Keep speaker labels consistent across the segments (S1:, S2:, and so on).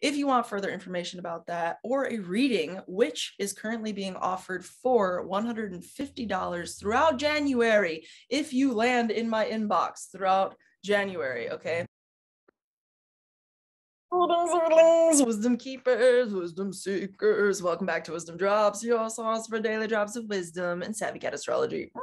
S1: If you want further information about that or a reading, which is currently being offered for $150 throughout January, if you land in my inbox throughout January, okay? Greetings, wisdom keepers, wisdom seekers. Welcome back to WizdomDropz, your source for daily drops of wisdom and savvy cat astrology.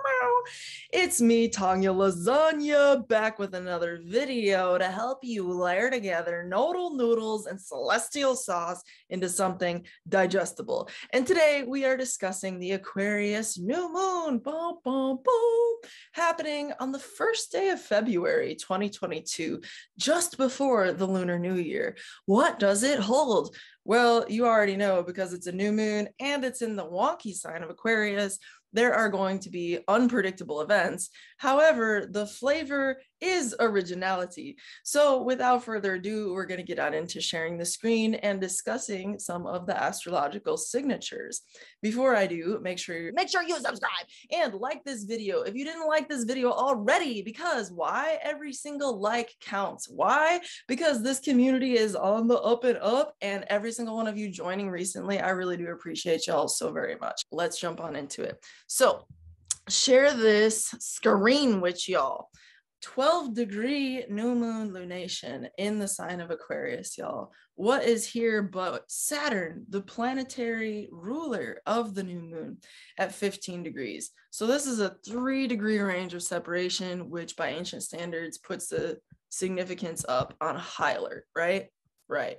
S1: It's me, TONIA Lasagna, back with another video to help you layer together nodal noodles and celestial sauce into something digestible. And today we are discussing the Aquarius new moon, boom, boom, boom, happening on the first day of February 2022, just before the Lunar New Year. What does it hold? Well, you already know, because it's a new moon and it's in the wonky sign of Aquarius. There are going to be unpredictable events. However, the flavor is originality. So without further ado, we're going to get on into sharing the screen and discussing some of the astrological signatures. Before I do, make sure you subscribe and like this video if you didn't like this video already, because why? Every single like counts. Why? Because this community is on the up and up, and every single one of you joining recently, I really do appreciate y'all so very much. Let's jump on into it. So share this screen with y'all. 12-degree new moon lunation in the sign of Aquarius, y'all. What is here but Saturn, the planetary ruler of the new moon, at 15 degrees. So this is a 3-degree range of separation, which by ancient standards puts the significance up on high alert, right? Right.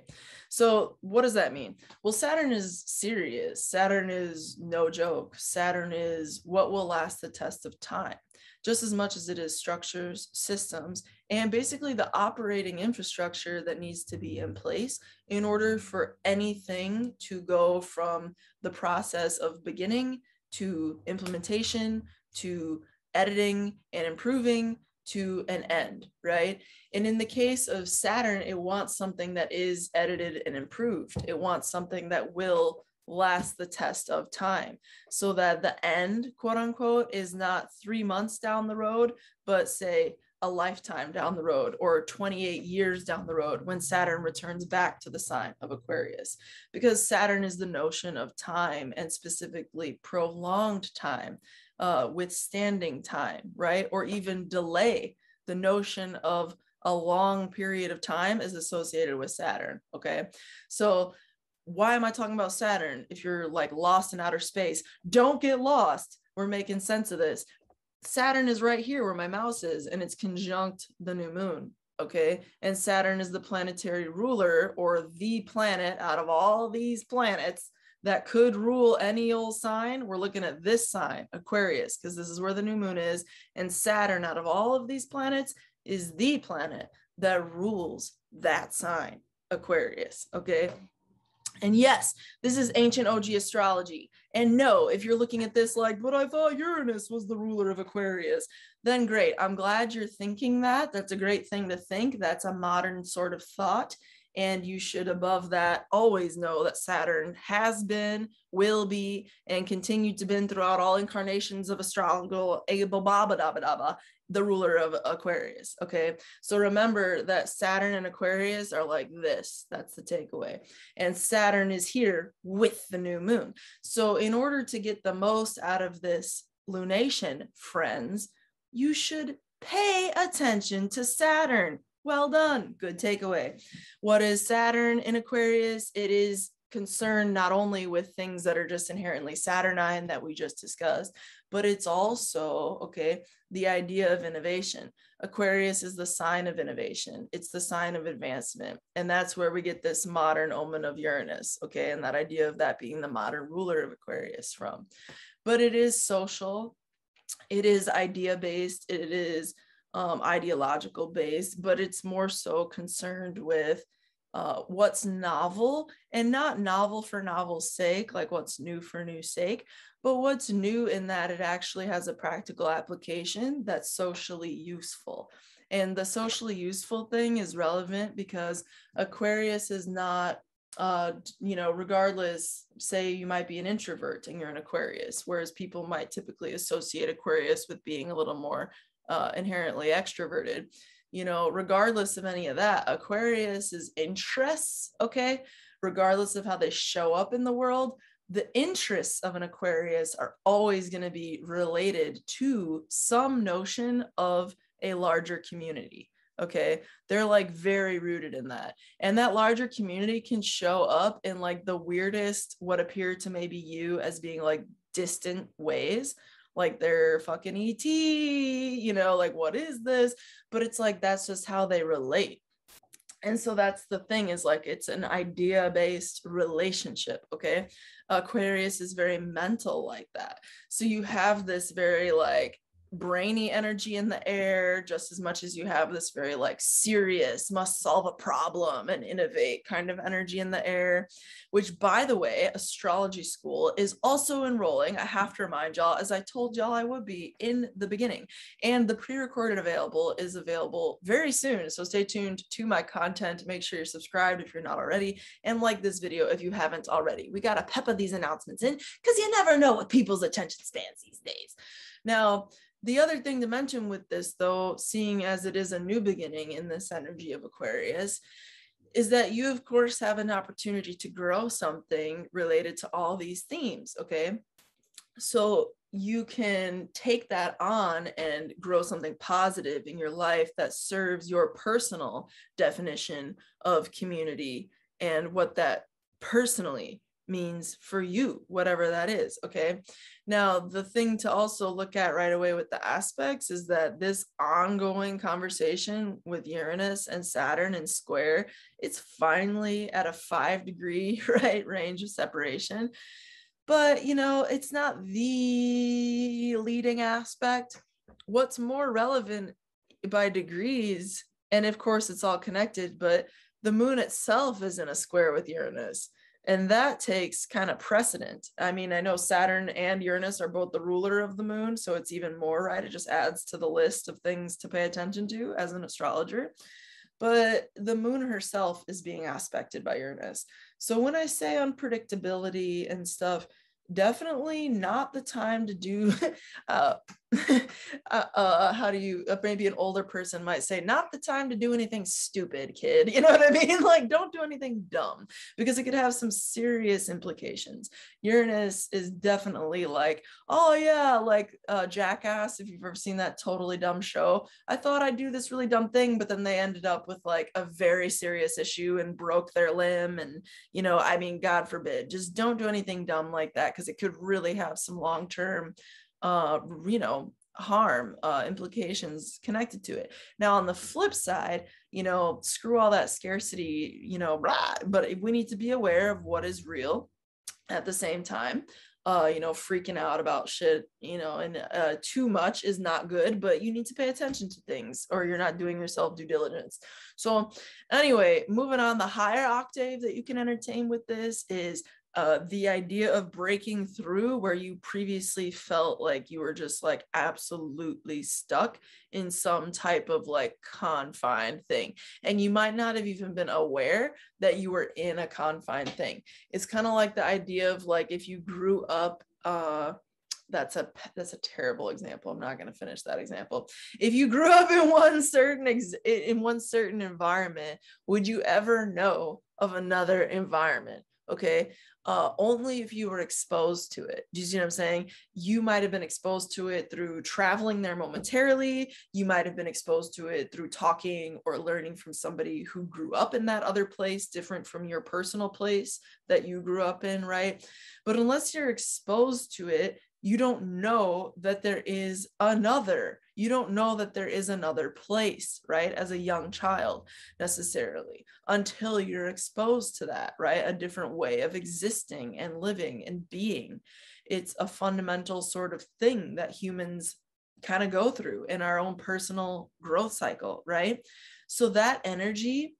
S1: So what does that mean? Well, Saturn is serious. Saturn is no joke. Saturn is what will last the test of time, just as much as it is structures, systems, and basically the operating infrastructure that needs to be in place in order for anything to go from the process of beginning to implementation to editing and improving to an end, right? And in the case of Saturn, it wants something that is edited and improved. It wants something that will last the test of time, so that the end, quote unquote, is not 3 months down the road, but say a lifetime down the road, or 28 years down the road when Saturn returns back to the sign of Aquarius. Because Saturn is the notion of time, and specifically prolonged time, withstanding time, right? Or even delay. The notion of a long period of time is associated with Saturn, okay? So why am I talking about Saturn? If you're like lost in outer space, don't get lost. We're making sense of this. Saturn is right here where my mouse is, and it's conjunct the new moon, okay? And Saturn is the planetary ruler, or the planet out of all these planets that could rule any old sign. We're looking at this sign, Aquarius, because this is where the new moon is. And Saturn, out of all of these planets, is the planet that rules that sign, Aquarius, okay? And yes, this is ancient OG astrology. And no, if you're looking at this like, but I thought Uranus was the ruler of Aquarius, then great. I'm glad you're thinking that. That's a great thing to think. That's a modern sort of thought. And you should, above that, always know that Saturn has been, will be, and continue to been throughout all incarnations of astrological, the ruler of Aquarius, okay? So remember that Saturn and Aquarius are like this. That's the takeaway. And Saturn is here with the new moon. So in order to get the most out of this lunation, friends, you should pay attention to Saturn. Well done. Good takeaway. What is Saturn in Aquarius? It is concerned not only with things that are just inherently Saturnine that we just discussed, but it's also, okay, the idea of innovation. Aquarius is the sign of innovation. It's the sign of advancement. And that's where we get this modern omen of Uranus, okay, and that idea of that being the modern ruler of Aquarius from. But it is social. It is idea-based. It is ideological based, but it's more so concerned with what's novel, and not novel for novel's sake, like what's new for new sake, but what's new in that it actually has a practical application that's socially useful. And the socially useful thing is relevant because Aquarius is not, regardless, say you might be an introvert and you're an Aquarius, whereas people might typically associate Aquarius with being a little more inherently extroverted. you know, regardless of any of that, Aquarius's interests, okay, regardless of how they show up in the world, the interests of an Aquarius are always going to be related to some notion of a larger community. Okay, they're like very rooted in that, and that larger community can show up in like the weirdest, what appear to maybe you as being like distant ways, like they're fucking ET, you know, like what is this? But it's like that's just how they relate. And so that's the thing, is like it's an idea-based relationship. Okay, Aquarius is very mental like that. So you have this very like brainy energy in the air, just as much as you have this very like serious, must solve a problem and innovate kind of energy in the air, which, by the way, astrology school is also enrolling. I have to remind y'all, as I told y'all I would be in the beginning, and the pre-recorded is available very soon. So stay tuned to my content. Make sure you're subscribed if you're not already, and like this video if you haven't already. We got to pepper these announcements in, because you never know what people's attention spans these days. Now, the other thing to mention with this, though, seeing as it is a new beginning in this energy of Aquarius, is that you, of course, have an opportunity to grow something related to all these themes, okay? So you can take that on and grow something positive in your life that serves your personal definition of community and what that personally means for you, whatever that is. Okay, now the thing to also look at right away with the aspects is that this ongoing conversation with Uranus and Saturn in square, it's finally at a 5-degree right range of separation. But you know, it's not the leading aspect. What's more relevant by degrees, and of course it's all connected, but the moon itself is in a square with Uranus. And that takes kind of precedent. I mean, I know Saturn and Uranus are both the ruler of the moon, so it's even more, right? It just adds to the list of things to pay attention to as an astrologer. But the moon herself is being aspected by Uranus. So when I say unpredictability and stuff, definitely not the time to do how do you, maybe an older person might say, not the time to do anything stupid, kid. You know what I mean? Like, don't do anything dumb, because it could have some serious implications. Uranus is definitely like, oh yeah, like Jackass, if you've ever seen that totally dumb show. I thought I'd do this really dumb thing, but then they ended up with like a very serious issue and broke their limb. And, you know, I mean, God forbid, just don't do anything dumb like that, because it could really have some long-term you know, harm implications connected to it. Now, on the flip side, you know, screw all that scarcity, you know, blah, but we need to be aware of what is real at the same time. You know, freaking out about shit, you know, and too much is not good, but you need to pay attention to things or you're not doing yourself due diligence. So anyway, moving on, the higher octave that you can entertain with this is the idea of breaking through where you previously felt like you were just like absolutely stuck in some type of like confined thing. And you might not have even been aware that you were in a confined thing. It's kind of like the idea of like, if you grew up, that's a terrible example. I'm not going to finish that example. If you grew up in one certain environment, would you ever know of another environment? Okay, only if you were exposed to it. Do you see what I'm saying? You might have been exposed to it through traveling there momentarily. You might have been exposed to it through talking or learning from somebody who grew up in that other place, different from your personal place that you grew up in, right? But unless you're exposed to it, you don't know that there is another. You don't know that there is another place, right? As a young child, necessarily, until you're exposed to that, right? A different way of existing and living and being. It's a fundamental sort of thing that humans kind of go through in our own personal growth cycle, right? So that energy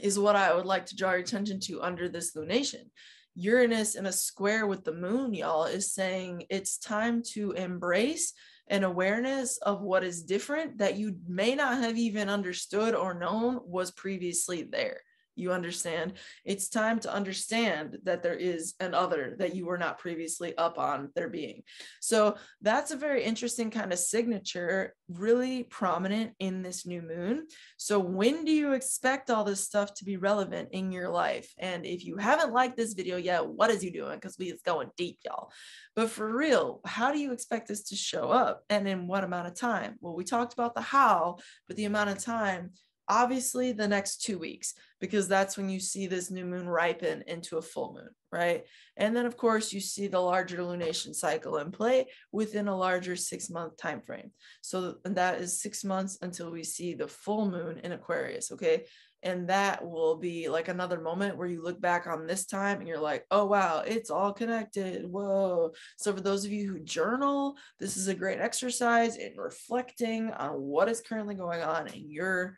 S1: is what I would like to draw your attention to under this lunation. Uranus in a square with the moon, y'all, is saying it's time to embrace an awareness of what is different that you may not have even understood or known was previously there. You understand? It's time to understand that there is an other that you were not previously up on their being. So that's a very interesting kind of signature, really prominent in this new moon. So when do you expect all this stuff to be relevant in your life? And if you haven't liked this video yet, what is you doing? Because we is going deep, y'all. But for real, how do you expect this to show up, and in what amount of time? Well, we talked about the how, but the amount of time, obviously the next 2 weeks, because that's when you see this new moon ripen into a full moon, right? And then of course you see the larger lunation cycle in play within a larger 6-month time frame. So that is 6 months until we see the full moon in Aquarius, okay? And that will be like another moment where you look back on this time and you're like, oh wow, it's all connected. Whoa. So for those of you who journal, this is a great exercise in reflecting on what is currently going on in your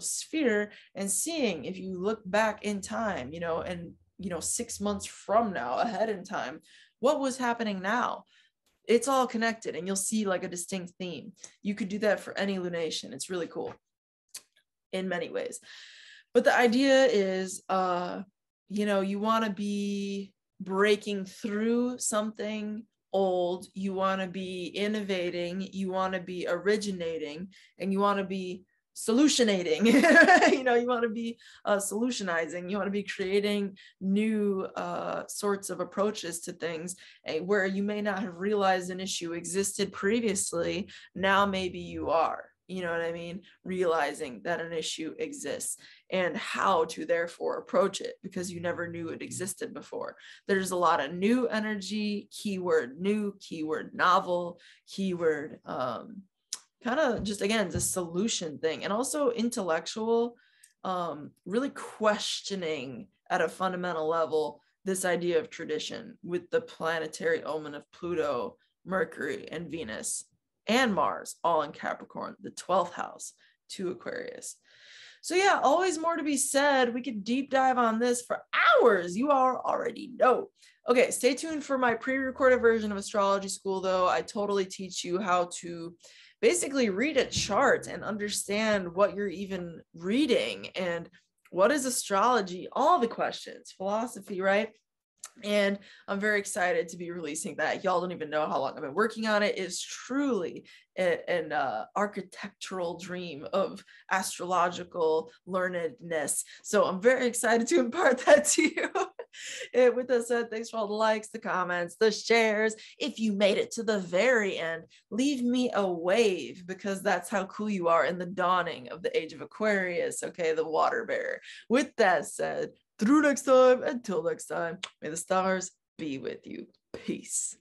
S1: sphere, and seeing, if you look back in time, and 6 months from now ahead in time, what was happening now. It's all connected, and you'll see like a distinct theme. You could do that for any lunation. It's really cool in many ways. But the idea is, you want to be breaking through something old, you want to be innovating, you want to be originating, and you want to be solutionating. You want to be solutionizing, you want to be creating new sorts of approaches to things, where you may not have realized an issue existed previously. Now maybe you are, you know what I mean, realizing that an issue exists and how to therefore approach it, because you never knew it existed before. There's a lot of new energy, keyword new, keyword novel, keyword kind of just, again, the solution thing, and also intellectual, really questioning at a fundamental level this idea of tradition, with the planetary omen of Pluto, Mercury, and Venus, and Mars, all in Capricorn, the 12th house to Aquarius. So yeah, always more to be said. We could deep dive on this for hours. You all already know. Okay, stay tuned for my pre-recorded version of Astrology School, though. I totally teach you how to basically read a chart and understand what you're even reading, and what is astrology, all the questions, philosophy, right? And I'm very excited to be releasing that. Y'all don't even know how long I've been working on it. It's truly an architectural dream of astrological learnedness. So I'm very excited to impart that to you. And with that said, thanks for all the likes, the comments, the shares. If you made it to the very end, leave me a wave, because that's how cool you are in the dawning of the age of Aquarius, okay, the water bearer. With that said, through next time, until next time, may the stars be with you. Peace.